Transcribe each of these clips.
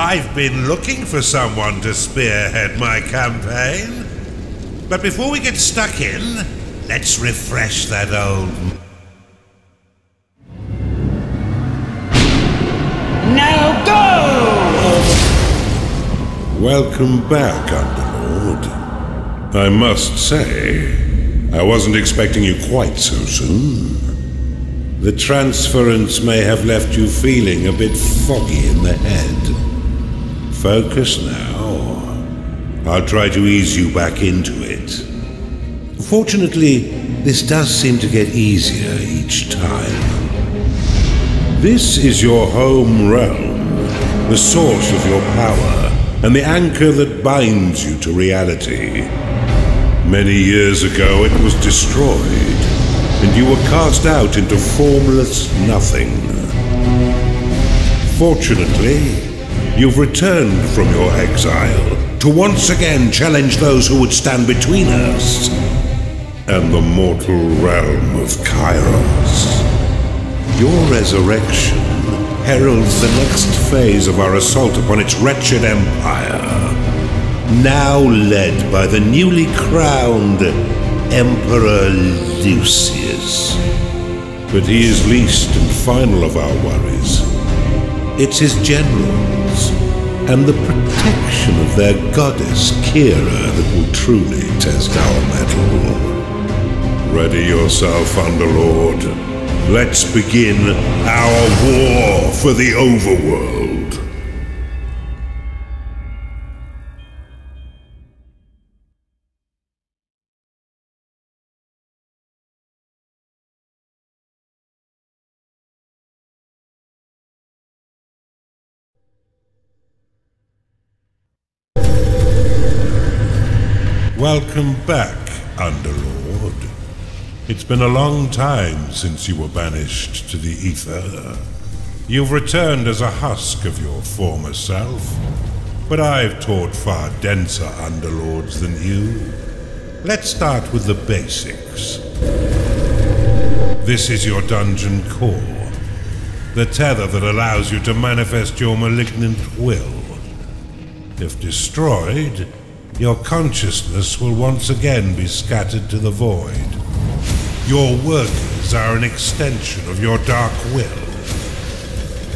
I've been looking for someone to spearhead my campaign. But before we get stuck in, let's refresh that old... Now go! Welcome back, Underlord. I must say, I wasn't expecting you quite so soon. The transference may have left you feeling a bit foggy in the head. Focus now. I'll try to ease you back into it. Fortunately, this does seem to get easier each time. This is your home realm, the source of your power, and the anchor that binds you to reality. Many years ago it was destroyed, and you were cast out into formless nothing. Fortunately, you've returned from your exile to once again challenge those who would stand between us and the mortal realm of Kairos. Your resurrection heralds the next phase of our assault upon its wretched empire, now led by the newly crowned Emperor Lucius. But he is least and final of our worries. It's his generals and the protection of their goddess Kira that will truly test our mettle. Ready yourself, Underlord. Let's begin our war for the overworld. Welcome back, Underlord. It's been a long time since you were banished to the ether. You've returned as a husk of your former self, but I've taught far denser Underlords than you. Let's start with the basics. This is your dungeon core, the tether that allows you to manifest your malignant will. If destroyed, your consciousness will once again be scattered to the void. Your workers are an extension of your dark will.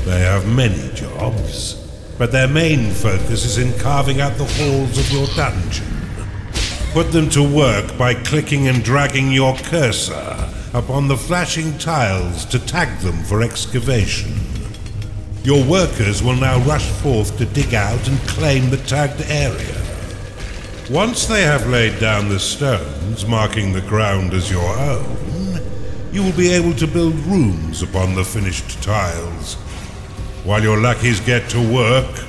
They have many jobs, but their main focus is in carving out the halls of your dungeon. Put them to work by clicking and dragging your cursor upon the flashing tiles to tag them for excavation. Your workers will now rush forth to dig out and claim the tagged area. Once they have laid down the stones, marking the ground as your own, you will be able to build rooms upon the finished tiles. While your lackeys get to work,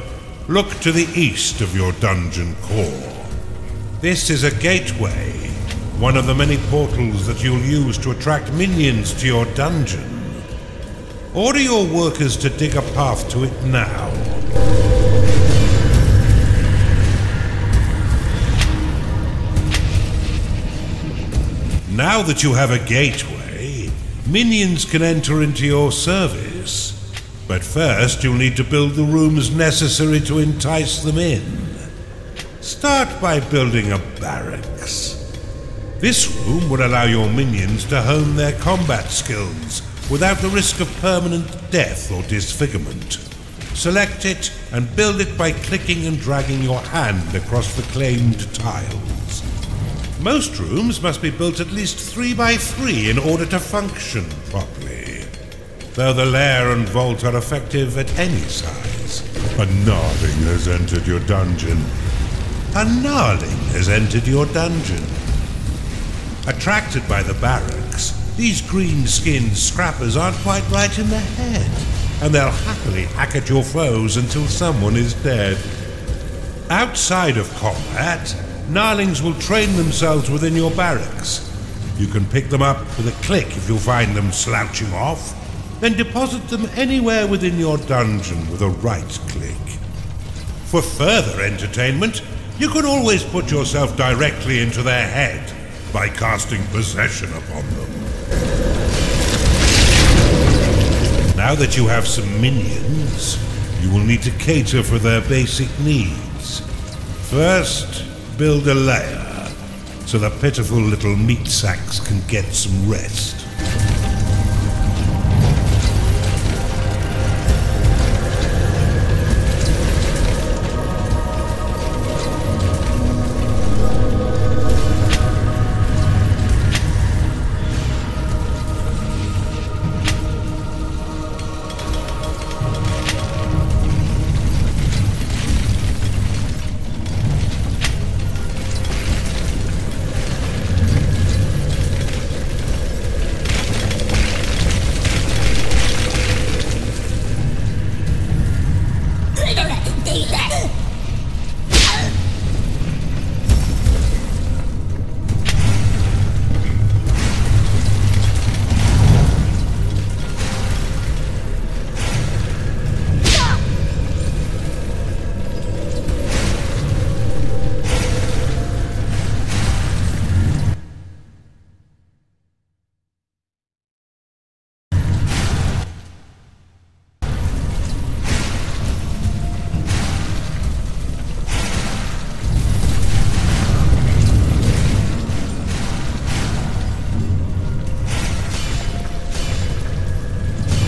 look to the east of your dungeon core. This is a gateway, one of the many portals that you'll use to attract minions to your dungeon. Order your workers to dig a path to it now. Now that you have a gateway, minions can enter into your service. But first you'll need to build the rooms necessary to entice them in. Start by building a barracks. This room will allow your minions to hone their combat skills without the risk of permanent death or disfigurement. Select it and build it by clicking and dragging your hand across the claimed tiles. Most rooms must be built at least 3 by 3 in order to function properly, though the lair and vault are effective at any size. A gnarling has entered your dungeon. A gnarling has entered your dungeon. Attracted by the barracks, these green-skinned scrappers aren't quite right in the head, and they'll happily hack at your foes until someone is dead. Outside of combat, gnarlings will train themselves within your barracks. You can pick them up with a click if you find them slouching off, then deposit them anywhere within your dungeon with a right click. For further entertainment, you can always put yourself directly into their head by casting possession upon them. Now that you have some minions, you will need to cater for their basic needs. First, build a lair, so the pitiful little meat sacks can get some rest.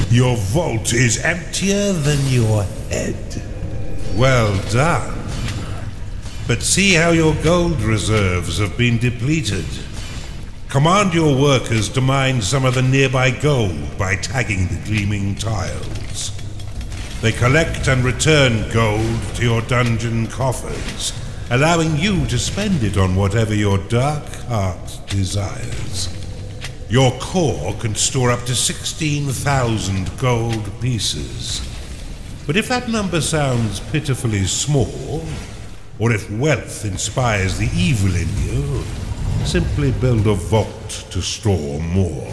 Your vault is emptier than your head. Well done. But see how your gold reserves have been depleted. Command your workers to mine some of the nearby gold by tagging the gleaming tiles. They collect and return gold to your dungeon coffers, allowing you to spend it on whatever your dark heart desires. Your core can store up to 16,000 gold pieces. But if that number sounds pitifully small, or if wealth inspires the evil in you, simply build a vault to store more.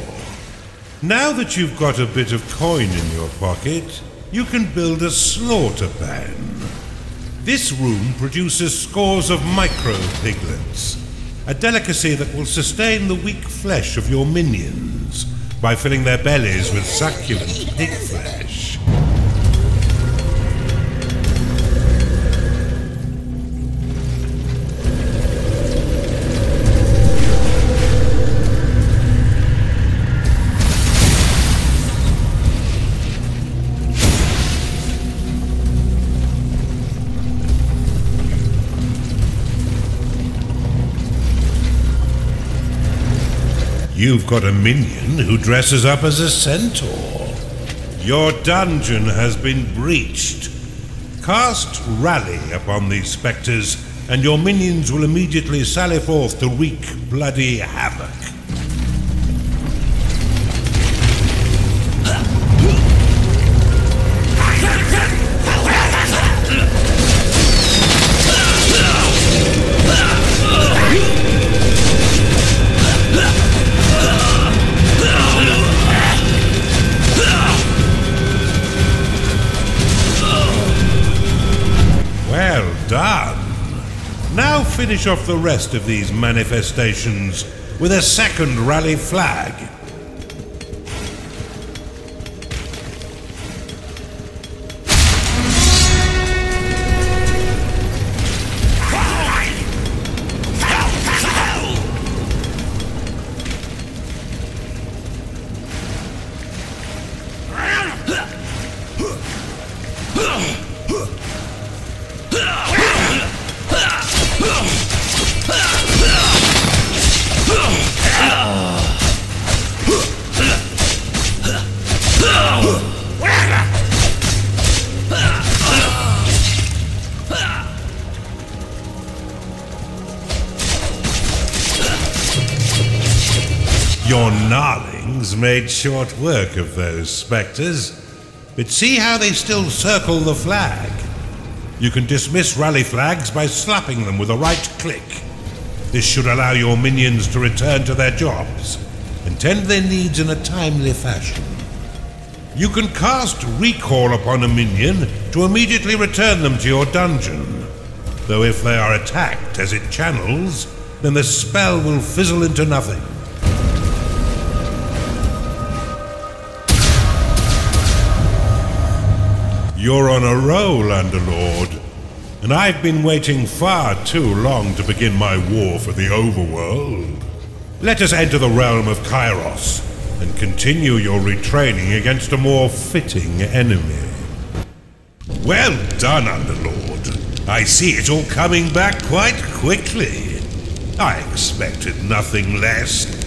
Now that you've got a bit of coin in your pocket, you can build a slaughter pan. This room produces scores of micro-piglets, a delicacy that will sustain the weak flesh of your minions by filling their bellies with succulent pig flesh. You've got a minion who dresses up as a centaur. Your dungeon has been breached. Cast Rally upon these spectres, and your minions will immediately sally forth to wreak bloody havoc. Now finish off the rest of these manifestations with a second rally flag. Your gnarlings made short work of those spectres, but see how they still circle the flag. You can dismiss rally flags by slapping them with a right click. This should allow your minions to return to their jobs and tend their needs in a timely fashion. You can cast Recall upon a minion to immediately return them to your dungeon, though if they are attacked as it channels, then the spell will fizzle into nothing. You're on a roll, Underlord. And I've been waiting far too long to begin my war for the overworld. Let us enter the realm of Kairos and continue your retraining against a more fitting enemy. Well done, Underlord. I see it all coming back quite quickly. I expected nothing less.